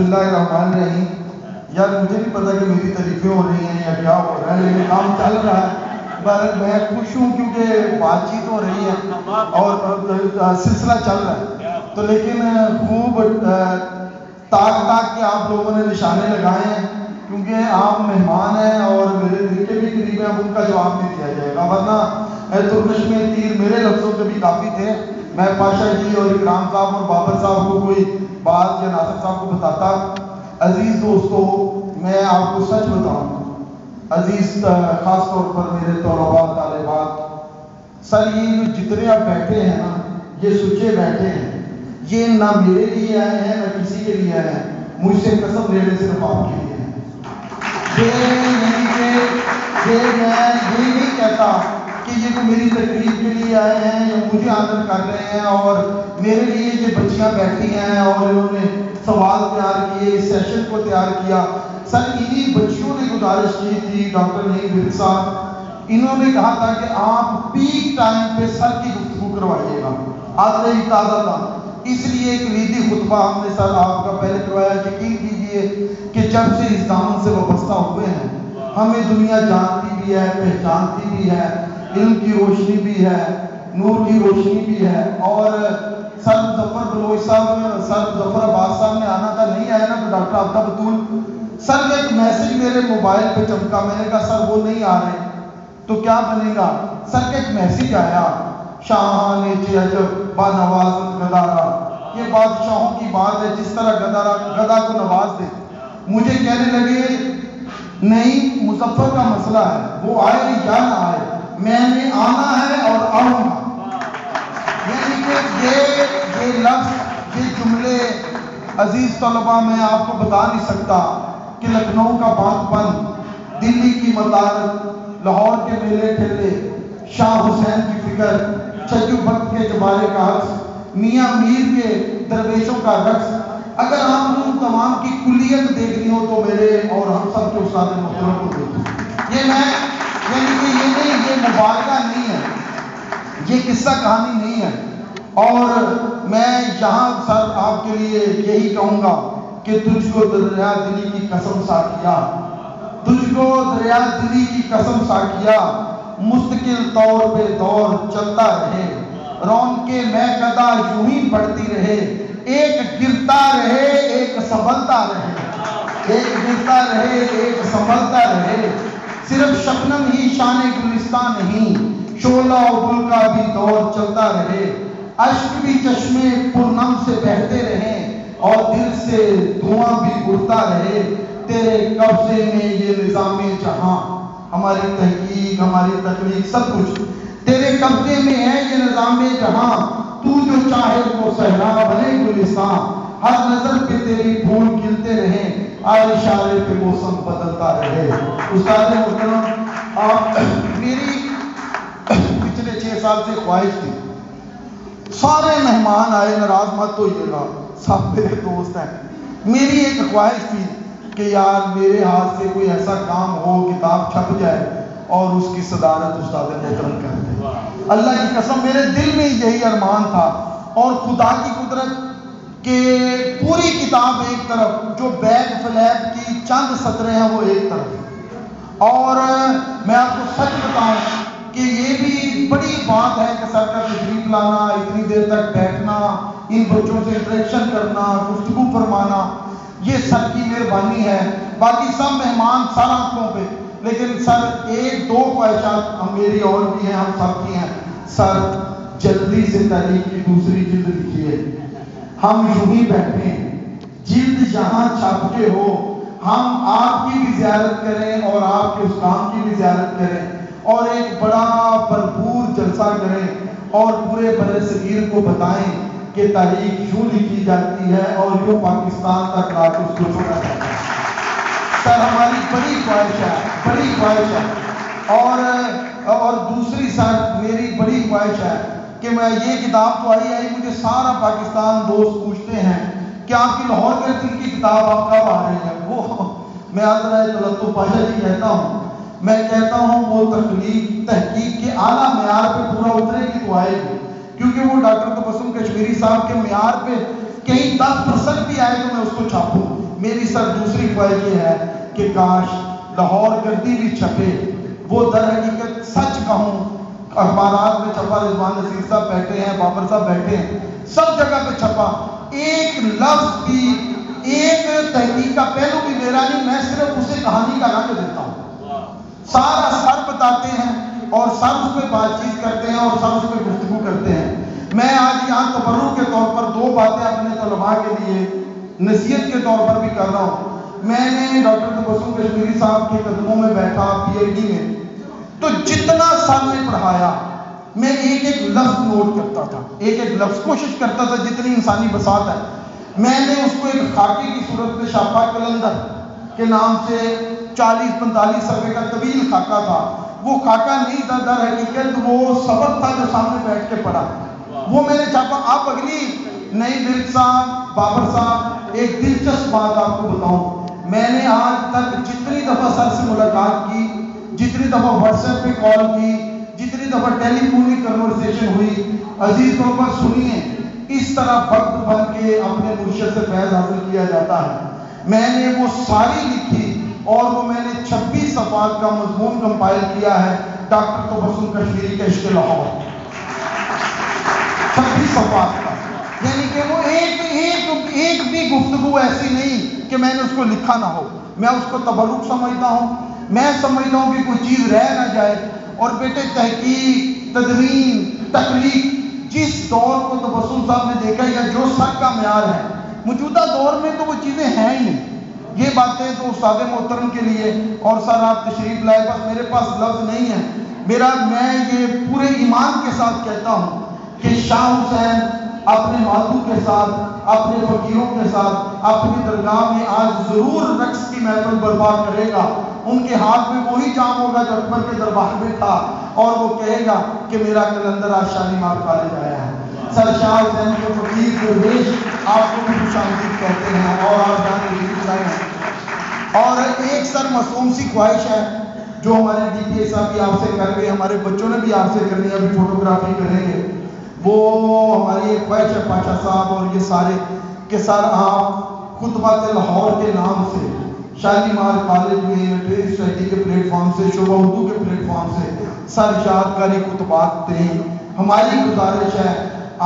اللہ الرحمن الرحیم. یار مجھے نہیں پتا کہ میری تعریفیں ہو رہی ہیں یا کیا ہو رہا ہے، لیکن کام چل رہا ہے. میں خوش ہوں کیونکہ بات چیت ہو رہی ہے اور سلسلہ چل رہا ہے. تو لیکن خوب تاک کے آپ لوگوں نے نشانے لگائے ہیں، کیونکہ آپ مہمان ہیں اور میرے دل کے بھی قریب ہیں. اب ان کا جواب نہیں دیا جائے گا، ورنہ ترکش میں تیر میرے لفظوں کے بھی کافی تھے. میں پاشا جی اور اکرام صاحب اور بابر صاحب کو کوئی بات یا ناصر صاحب کو بتاتا. عزیز دوستو، میں آپ کو سچ بتاؤں، عزیز خاص طور پر میرے طلباء طالبات، سر یہ جتنے آپ بیٹھے ہیں نا، یہ سچے بیٹھے ہیں، یہ نہ میرے لیے آئے ہیں نہ کسی کے لیے آئے ہیں، مجھ سے قسم لینے صرف آپ کے لیے ہیں. یہ میں یہ نہیں کہتا کہ یہ تو میری تقریب کے لیے آئے ہیں یا مجھے آنر کر رہے ہیں اور میرے لیے یہ بچیاں بیٹھی ہیں اور انہوں نے سوال تیار کیے، اس سیشن کو تیار کیا. سر انہی بچیوں نے گزارش کی تھی، ڈاکٹر نعیم ورد صاحب، انہوں نے کہا تھا کہ آپ پیک ٹائم پہ سر کی گفتگو کروائیے گا. آج نہیں تازہ تھا، اس لیے ایک کلیدی خطبہ ہم نے سر آپ کا پہلے کروایا. یقین کیجئے کہ جب سے اس دامن سے وابستہ ہوئے ہیں ہمیں دنیا جانتی بھی ہے، پہچانتی بھی ہے، علم کی روشنی بھی ہے، نور کی روشنی بھی ہے. اور سر مظفر بلوچ صاحب، سر مظفر عباس صاحب نے آنا تھا، نہیں آیا نا. تو ڈاکٹر آفتہ بطول سر نے ایک میسج میرے موبائل پہ چمکا، میں نے کہا سر وہ نہیں آ رہے تو کیا بنے گا. سر کا ایک میسج آیا، شاہاں نیچے عجب با نواز گدارا. یہ بادشاہوں کی بات ہے، جس طرح گدا کو نواز دے. مجھے کہنے لگے نہیں، مظفر کا مسئلہ ہے، وہ آئے یا نہ آئے، میں نے آنا ہے اور آؤں گا. یعنی کہ یہ لفظ، یہ جملے عزیز طلباء، میں آپ کو بتا نہیں سکتا کہ لکھنؤ کا باغ بند، دلی کی مطارد، لاہور کے میلے ٹھیلے، شاہ حسین کی فکر، چھجو بھکت کے جبارے کا عکس، میاں میر کے درویشوں کا رقص، اگر ہم ان تمام کی کلیت دیکھنی ہو تو میرے اور ہم سب کے استاد محترم کو دیکھیں. یہ میں یعنی کہ یہ نہیں، یہ مبالغہ نہیں ہے، یہ قصہ کہانی نہیں ہے. اور میں یہاں سر آپ کے لیے یہی کہوں گا کہ تجھ کو دریا دلی کی قسم ساکیا، تجھ کو دریا دلی کی قسم ساکیا، مستقل طور پہ دور چلتا رہے، رونقیں محکدہ یوں ہی بڑھتی رہے، ایک گرتا رہے ایک سنبھلتا رہے، ایک گرتا رہے ایک سنبھلتا رہے. صرف شبنم ہی شان گلستان نہیں، شعلہ و گل کا بھی دور چلتا رہے، اشک بھی چشمے پرنم سے بہتے رہیں اور دل سے دھواں بھی اڑتا رہے. تیرے قبضے میں یہ نظام جہاں، ہماری تحقیق، ہماری تخلیق، سب کچھ تیرے قبضے میں ہے یہ نظام جہاں. تو جو چاہے وہ صحرا بنے گلستان، ہر نظر پہ تیری پھول کھلتے رہیں، آئے اشارے پہ موسم بدلتا رہے. استاد محترم، آپ میری پچھلے 6 سال سے خواہش تھی، سارے مہمان آئے، ناراض مت ہوئیے گا، سب میرے دوست ہیں، میری ایک خواہش تھی کہ یار میرے ہاتھ سے کوئی ایسا کام ہو، کتاب چھپ جائے اور اس کی صدارت استاد محترم کر دے. اللہ کی قسم میرے دل میں یہی ارمان تھا. اور خدا کی قدرت کہ پوری کتاب ایک طرف، جو بیگ فلیپ کی چند سطریں ہیں وہ ایک طرف. اور میں آپ کو سچ بتاؤں کہ یہ بھی بڑی بات ہے کہ سر کا تشریف لانا، اتنی دیر تک بیٹھنا، ان بچوں سے انٹریکشن کرنا، گفتگو فرمانا، یہ سر کی مہربانی ہے. باقی سب مہمان سر آنکھوں پہ، لیکن سر ایک دو خواہشات میری اور بھی ہیں، ہم سب کی ہیں. سر جلدی سے تاریخ کی دوسری جلد لکھیے، ہم یوں ہی بیٹھے ہیں، جلد یہاں چھپ کے ہو، ہم آپ کی بھی زیارت کریں اور آپ کے اس کام کی بھی زیارت کریں اور ایک بڑا بھرپور جلسہ کریں اور پورے بر صغیر کو بتائیں کہ تاریخ یوں لکھی جاتی ہے اور یوں پاکستان تک رات اس کو چھوڑا جاتا ہے. سر ہماری بڑی خواہش ہے، بڑی خواہش ہے. اور دوسری سر میری بڑی خواہش ہے کہ میں یہ کتاب تو آئی مجھے سارا پاکستان دوست پوچھتے ہیں کہ آپ کی لاہور کے دل کی کتاب آپ کب آ رہی ہے. وہ میں آدھر تلطف پاشا جی کہتا ہوں، میں کہتا ہوں وہ تحقیق کے اعلیٰ معیار پہ پورا اترے گی تو آئے گی، کیونکہ وہ ڈاکٹر تبسم کشمیری صاحب کے معیار پہ کہیں 10% بھی آئے تو میں اس کو چھاپوں. میری سر دوسری خواہش یہ ہے کہ کاش لاہور گردی بھی چھپے، وہ در حقیقت سچ کہوں، اخبارات میں چھپا، رضوان نصیر صاحب بیٹھے ہیں، بابر صاحب بیٹھے ہیں، سب جگہ پہ چھپا، ایک لفظ بھی، ایک تحقیق کا پہلو بھی میرا نہیں، میں صرف اسے کہانی کا رنگ دیتا ہوں، سارا سر بتاتے ہیں اور سر اس پہ بات چیت کرتے ہیں اور سر اس پہ گفتگو کرتے ہیں۔ میں آج یہاں تبرک کے طور پر دو باتیں اپنے طلباء کے لیے نصیحت کے طور پر بھی کر رہا ہوں۔ میں نے ڈاکٹر تبسم کشمیری صاحب کے قدموں میں بیٹھا پی ایچ ڈی میں، تو جتنا سر نے پڑھایا میں ایک ایک لفظ نوٹ کرتا تھا، ایک ایک لفظ کوشش کرتا تھا جتنی انسانی بساط ہے۔ میں نے اس کو ایک خاکے کی صورت میں شاپا کلندر کے نام سے 40-45 صفحے کا طویل خاکہ تھا، وہ خاکہ نہیں تھا، در حقیقت وہ سبق تھا جو سامنے بیٹھ کے پڑھا، وہ میں نے چھاپا۔ آپ اگلی نئی ورک صاحب، بابر صاحب، ایک دلچسپ بات آپ کو بتاؤں، میں نے آج تک جتنی دفعہ سر سے ملاقات کی، جتنی دفعہ واٹس ایپ پہ کال کی، جتنی دفعہ ٹیلی فونک کنورسیشن ہوئی، عزیز طور پر سنیے، اس طرح وقت بن کے اپنے مرشد سے فیض حاصل کیا جاتا ہے۔ میں نے وہ ساری لکھی اور وہ میں نے 26 صفحات کا مضمون کمپائل کیا ہے ڈاکٹر تبسم کشمیری کے عشق لاہور، 26 صفحات کا، یعنی کہ وہ ایک بھی گفتگو ایسی نہیں کہ میں نے اس کو لکھا نہ ہو، میں اس کو تبرک سمجھتا ہوں، میں سمجھتا ہوں کہ کوئی چیز رہ نہ جائے۔ اور بیٹے تحقیق، تدوین، تخلیق، جس دور کو تبسم صاحب نے دیکھا یا جو سر کا معیار ہے، موجودہ دور میں تو وہ چیزیں ہیں ہی نہیں۔ یہ باتیں تو استاد محترم کے لیے، اور سر آپ تشریف لائے، بس میرے پاس لفظ نہیں ہے، میں یہ پورے ایمان کے ساتھ کہتا ہوں کہ شاہ حسین اپنے مادو کے ساتھ، اپنے فقیروں کے ساتھ اپنی درگاہ میں آج ضرور رقص کی محفل برپا کرے گا۔ ان کے ہاتھ میں وہی جام ہوگا جو اکبر کے دربار میں تھا، اور وہ کہے گا کہ میرا کلندر آج شالیمار کالج آیا ہے۔ سر شاہ حسین کے فقیر درویش آپ کو بھی خوش آمدید کہتے ہیں اور آپ جان تشریف لائے ہیں۔ اور ایک سر معصوم سی خواہش ہے جو ہمارے ڈی پی اے صاحب بھی آپ سے کر گئے، ہمارے بچوں نے بھی آپ سے کرنی ہے، ابھی فوٹوگرافی کریں گے، وہ ہماری ایک خواہش ہے پاشا صاحب اور یہ سارے کہ سر آپ خطبات لاہور کے نام سے شالیمار کالج میں ٹریس سوسائٹی کے پلیٹ فارم سے، شعبہ اردو کے پلیٹ فارم سے سر اشاعت کاری خطبات دیں۔ ہماری گزارش ہے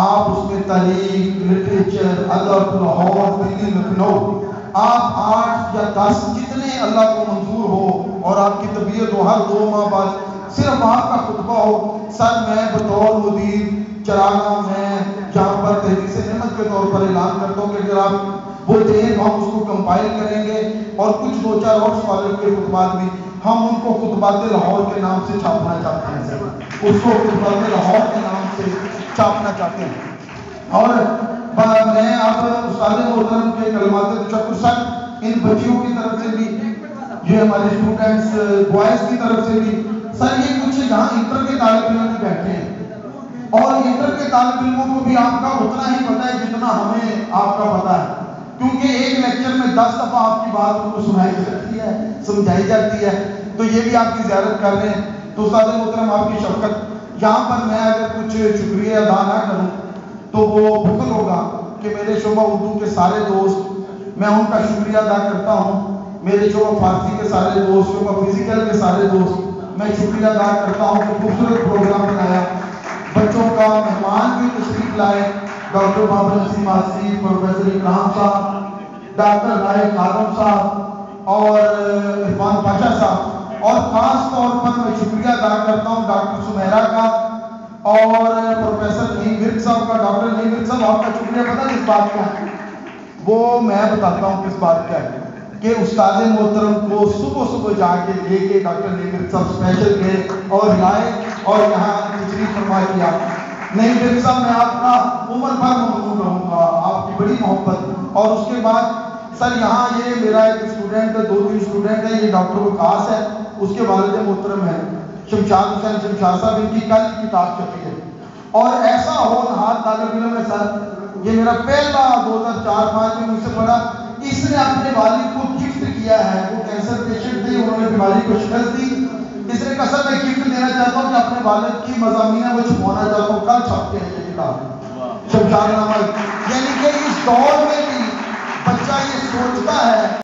آپ اس میں تاریخ، لٹریچر، ادب، لاہور، دلی، لکھنؤ، آپ 8 یا 10 جتنے اللہ کو منظور ہو اور آپ کی طبیعت ہو، ہر 2 ماہ بعد صرف آپ کا خطبہ ہو۔ سر میں بطور مدیر چراغاں میں جہاں پر تحدیث نعمت کے طور پر اعلان کرتا ہوں کہ اگر آپ وہ دیں تو ہم اس کو کمپائل کریں گے، اور کچھ 2-4 اور اسکالر کے خطبات بھی ہم ان کو خطبات لاہور کے نام سے چھاپنا چاہتے ہیں، اس کو خطبات لاہور کے نام سے چھاپنا چاہتے ہیں۔ اور میں اب استاد محترم کے کلمات تشکر سر ان بچیوں کی طرف سے بھی، یہ ہمارے اسٹوڈنٹس بوائز کی طرف سے بھی، سر یہ کچھ یہاں انٹر کے طالب علم بھی بیٹھے ہیں، اور انٹر کے طالب علموں کو بھی آپ کا اتنا ہی پتہ ہے جتنا ہمیں آپ کا پتہ ہے، کیونکہ ایک لیکچر میں 10 دفعہ آپ کی بات ان کو سنائی جاتی ہے، سمجھائی جاتی ہے، تو یہ بھی آپ کی زیارت کر رہے ہیں۔ تو استاد محترم آپ کی شفقت، یہاں پر میں اگر کچھ شکریہ ادا نہ کروں تو وہ بخل ہوگا کہ میرے شعبہ اردو کے سارے دوست، میں ان کا شکریہ ادا کرتا ہوں، میرے شعبہ فارسی کے سارے دوست، شعبہ فزیکل کے سارے دوست، میں شکریہ ادا کرتا ہوں کہ خوبصورت پروگرام بنایا، بچوں کا مہمان بھی تشریف لائے، ڈاکٹر بابر نسیم آصف، پروفیسر اکرام صاحب، ڈاکٹر رائے خادم صاحب اور عرفان پاشا صاحب، اور خاص طور پر میں شکریہ ادا کرتا ہوں ڈاکٹر سمیرہ کا اور پروفیسر نعیم ورک صاحب کا۔ ڈاکٹر نعیم ورک صاحب آپ کا شکریہ پتہ کس بات کا ہے؟ وہ میں بتاتا ہوں کس بات کا ہے کہ استاد محترم کو صبح جا کے لے کے ڈاکٹر نعیم ورک صاحب اسپیشل گئے اور لائے اور یہاں تشریف فرما کیا۔ نعیم ورک صاحب میں آپ کا عمر بھر ممنون رہوں گا، آپ کی بڑی محبت۔ اور اس کے بعد سر یہاں یہ میرا ایک اسٹوڈنٹ، 2-3 اسٹوڈنٹ ہیں، یہ ڈاکٹر وقاص ہے، اس کے والد محترم ہیں شمشاد حسین شمشاد صاحب، ان کی کل کتاب چھپی ہے، اور ایسا ہونہار طالب علم ہے سر، یہ میرا پہلا 2004-5 میں مجھ سے پڑھا، اس نے اپنے والد کو گفٹ کیا ہے، وہ کینسر پیشنٹ تھے، انہوں نے بیماری کو شکست دی، اس نے کہا سر میں گفٹ دینا چاہتا ہوں کہ اپنے والد کی مضامین ہے وہ چھپوانا چاہتا ہوں، کل چھپتے ہیں یہ کتاب شمشاد نامہ۔ یعنی کہ اس دور میں بھی بچہ بچہ یہ سوچتا ہے